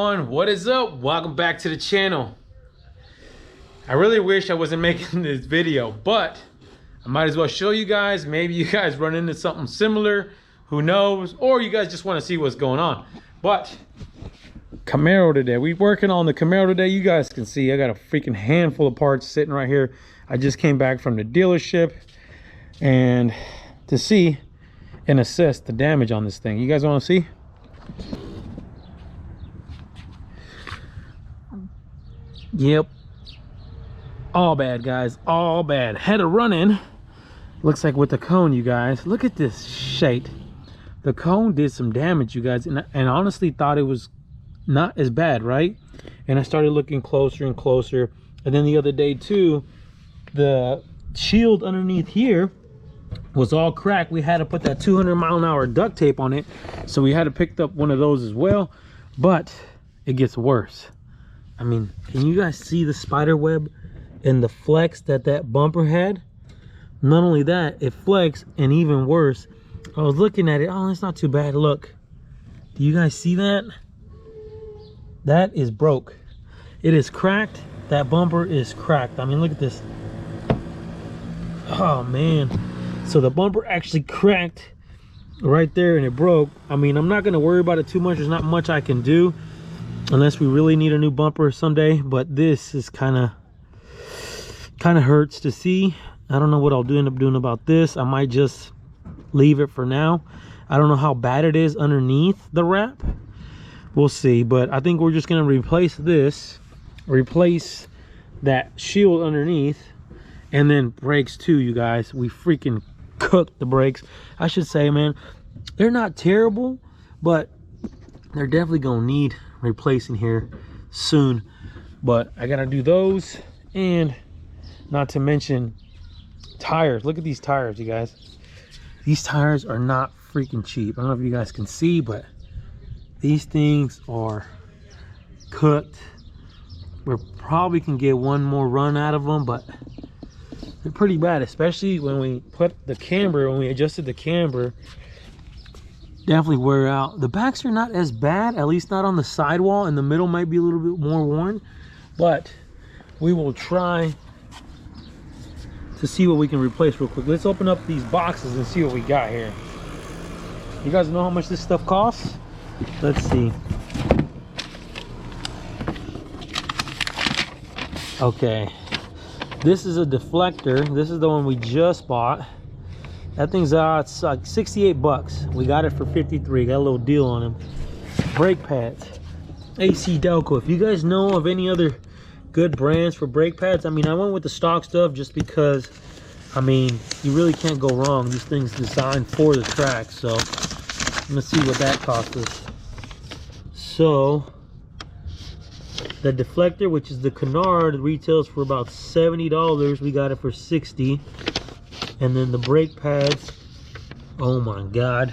ZL1, what is up? Welcome back to the channel. I really wish I wasn't making this video, but I might as well show you guys. Maybe you guys run into something similar, who knows, or you guys just want to see what's going on. But Camaro today, we working on the Camaro today. You guys can see I got a freaking handful of parts sitting right here. I just came back from the dealership and to see and assess the damage on this thing. You guys want to see? Yep, all bad, guys, all bad. Had a run-in, looks like with the cone. You guys look at this shite. The cone did some damage, you guys, and honestly thought it was not as bad, right? And I started looking closer and closer, and then the other day too, the shield underneath here was all cracked. We had to put that 200-mile-an-hour duct tape on it, so we had to pick up one of those as well. But it gets worse. I mean, can you guys see the spider web and the flex that bumper had? Not only that, it flexed, and even worse, I was looking at it. Oh, it's not too bad. Look, do you guys see that? That is broke. It is cracked. That bumper is cracked. I mean, look at this. Oh man, so the bumper actually cracked right there and it broke. I mean, I'm not going to worry about it too much. There's not much I can do unless we really need a new bumper someday, but this is kind of hurts to see. I don't know what I'll end up doing about this. I might just leave it for now. I don't know how bad it is underneath the wrap. We'll see, but I think we're just going to replace this, replace that shield underneath, and then brakes too. You guys, we freaking cooked the brakes. I should say, man, they're not terrible, but they're definitely gonna need replacing here soon. But I gotta do those, and not to mention tires. Look at these tires, you guys. These tires are not freaking cheap. I don't know if you guys can see, but these things are cooked. We probably can get one more run out of them, but they're pretty bad, especially when we put the camber, when we adjusted the camber. Definitely wear out. The backs are not as bad, at least not on the sidewall, and the middle might be a little bit more worn, but we will try to see what we can replace real quick. Let's open up these boxes and see what we got here. You guys know how much this stuff costs? Let's see. Okay, this is a deflector. This is the one we just bought. That thing's it's like 68 bucks. We got it for 53. Got a little deal on them. Brake pads, AC Delco. If you guys know of any other good brands for brake pads, I mean, I went with the stock stuff just because, I mean, you really can't go wrong. These things designed for the track. So let's see what that cost us. So the deflector, which is the Canard, retails for about $70. We got it for $60. And then the brake pads, oh my god,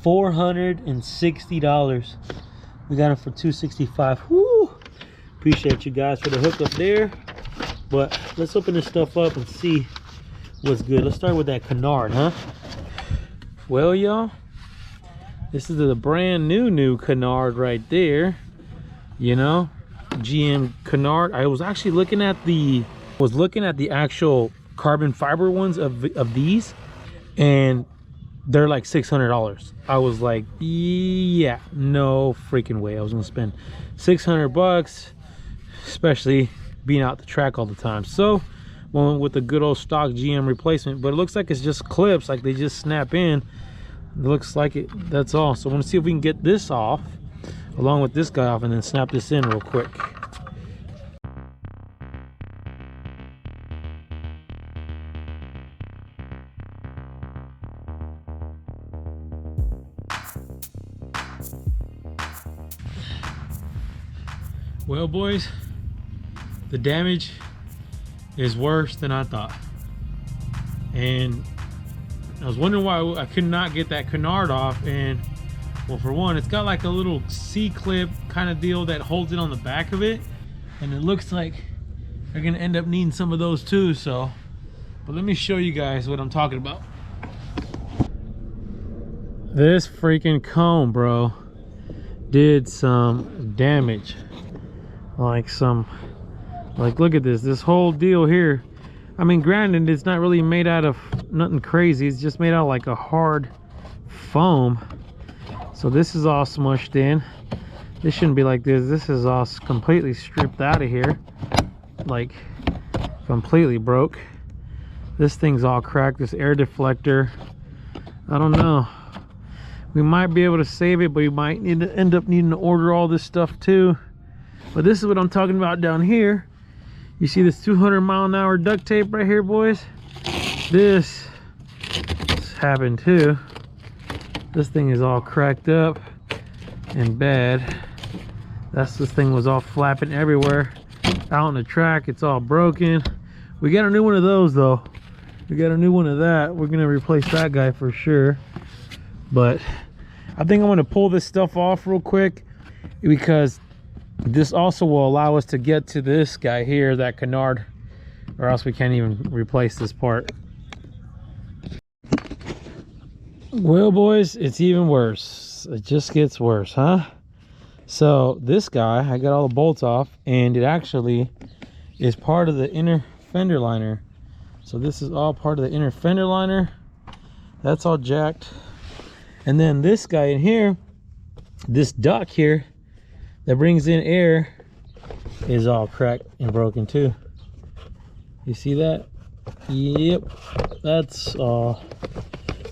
$460. We got them for $265. Woo! Appreciate you guys for the hookup there. But let's open this stuff up and see what's good. Let's start with that Canard, huh? Well, y'all, this is the brand new Canard right there. You know, GM Canard. I was actually looking at the actual carbon fiber ones of these, and they're like $600. I was like, yeah, no freaking way I was gonna spend 600 bucks, especially being out the track all the time. So went with the good old stock GM replacement, but it looks like it's just clips, like they just snap in. It looks like it, that's all. So I want to see if we can get this off along with this guy off, and then snap this in real quick. Well, boys, the damage is worse than I thought, and I was wondering why I could not get that Canard off. And well, for one, it's got like a little C-clip kind of deal that holds it on the back of it, and it looks like they're gonna end up needing some of those too. So, but let me show you guys what I'm talking about. This freaking cone, bro, did some damage. Like look at this whole deal here. I mean, granted, it's not really made out of nothing crazy. It's just made out of like a hard foam. So this is all smushed in. This shouldn't be like this. This is all completely stripped out of here. Like, completely broke. This thing's all cracked. This air deflector, I don't know. We might be able to save it, but you might need to end up needing to order all this stuff too. But this is what I'm talking about down here. You see this 200-mile-an-hour duct tape right here, boys? This happened too. This thing is all cracked up and bad. This thing was all flapping everywhere out on the track. It's all broken. We got a new one of those though. We got a new one of that. We're gonna replace that guy for sure. But I think I'm gonna pull this stuff off real quick, because this also will allow us to get to this guy here, that canard, or else we can't even replace this part. Well, boys, it's even worse. It just gets worse, huh? So this guy, I got all the bolts off, and it actually is part of the inner fender liner. So this is all part of the inner fender liner. That's all jacked. And then this guy in here, this duct here that brings in air, is all cracked and broken too. You see that? Yep, that's all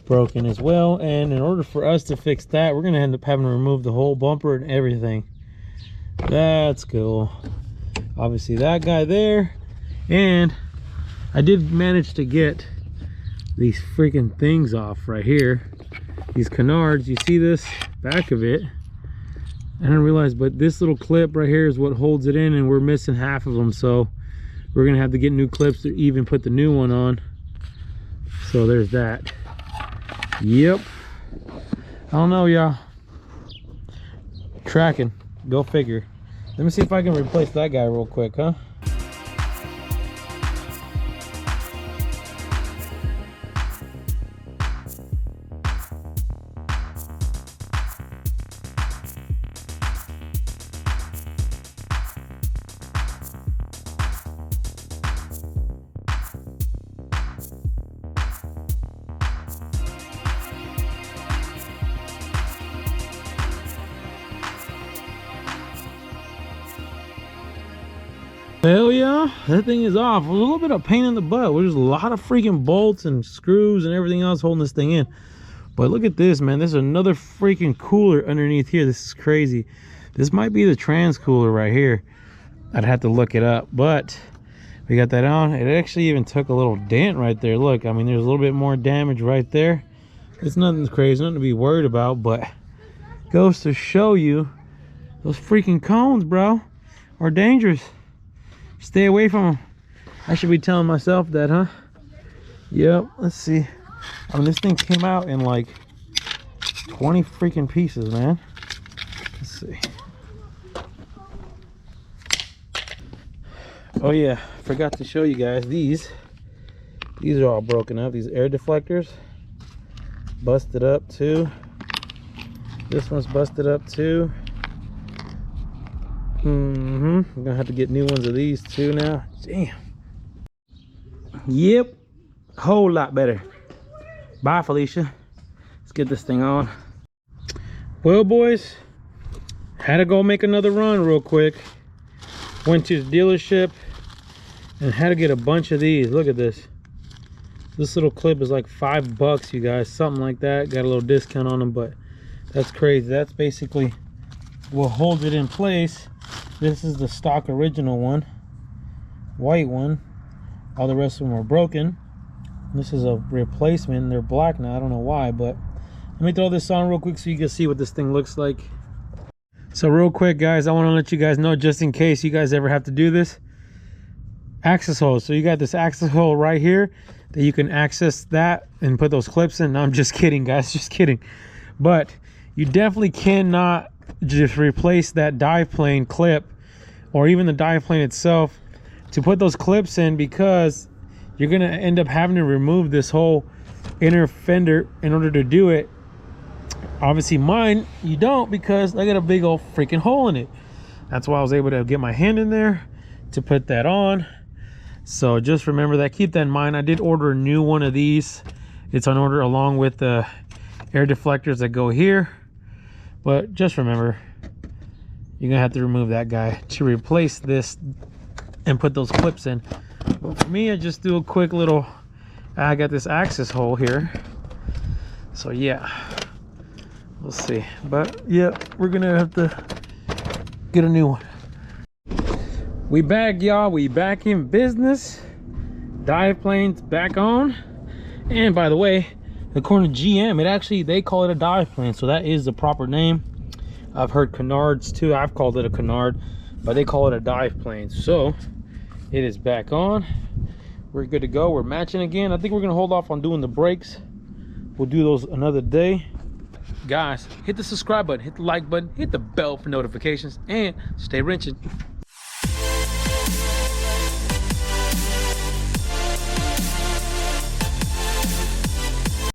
broken as well. And in order for us to fix that, we're gonna end up having to remove the whole bumper and everything. That's cool. Obviously that guy there. And I did manage to get these freaking things off right here, these canards. You see this back of it? I didn't realize, but this little clip right here is what holds it in, and we're missing half of them, so we're gonna have to get new clips to even put the new one on. So there's that. Yep, I don't know, y'all. Tracking, go figure. Let me see if I can replace that guy real quick, huh? Hell yeah, that thing is off. A little bit of pain in the butt. There's a lot of freaking bolts and screws and everything else holding this thing in. But look at this, man. There's another freaking cooler underneath here. This is crazy. This might be the trans cooler right here. I'd have to look it up, but we got that on. It actually even took a little dent right there. Look, I mean, there's a little bit more damage right there. It's nothing crazy, nothing to be worried about, but goes to show you those freaking cones, bro, are dangerous. Stay away from them. I should be telling myself that, huh? Yep, let's see. I mean, this thing came out in like 20 freaking pieces, man. Let's see. Oh yeah, forgot to show you guys these. These are all broken up. These air deflectors busted up too. This one's busted up too. I'm gonna have to get new ones of these too now. Damn. Yep, whole lot better. Bye, Felicia. Let's get this thing on. Well, boys, had to go make another run real quick. Went to the dealership and had to get a bunch of these. Look at this. This little clip is like $5, you guys, something like that. Got a little discount on them, but that's crazy. That's basically what holds it in place. This is the stock original one, white one. All the rest of them are broken. This is a replacement. They're black now. I don't know why, but let me throw this on real quick so you can see what this thing looks like. So real quick, guys, I want to let you guys know, just in case you guys ever have to do this, access holes. So you got this access hole right here that you can access that and put those clips in. No, I'm just kidding, guys, just kidding. But you definitely cannot just replace that dive plane clip or even the dive plane itself to put those clips in, because you're gonna end up having to remove this whole inner fender in order to do it. Obviously mine, you don't, because I got a big old freaking hole in it. That's why I was able to get my hand in there to put that on. So just remember that, keep that in mind. I did order a new one of these. It's on order along with the air deflectors that go here. But just remember, you're gonna have to remove that guy to replace this and put those clips in. But for me, I just do a quick little, I got this access hole here. So yeah, we'll see. But yeah, we're gonna have to get a new one. We back, y'all. We back in business. Dive plane's back on. And by the way, according to GM, it actually, they call it a dive plane, so that is the proper name. I've heard canards too. I've called it a canard, but they call it a dive plane. So it is back on. We're good to go. We're matching again. I think we're gonna hold off on doing the brakes. We'll do those another day. Guys, hit the subscribe button, hit the like button, hit the bell for notifications, and stay wrenching.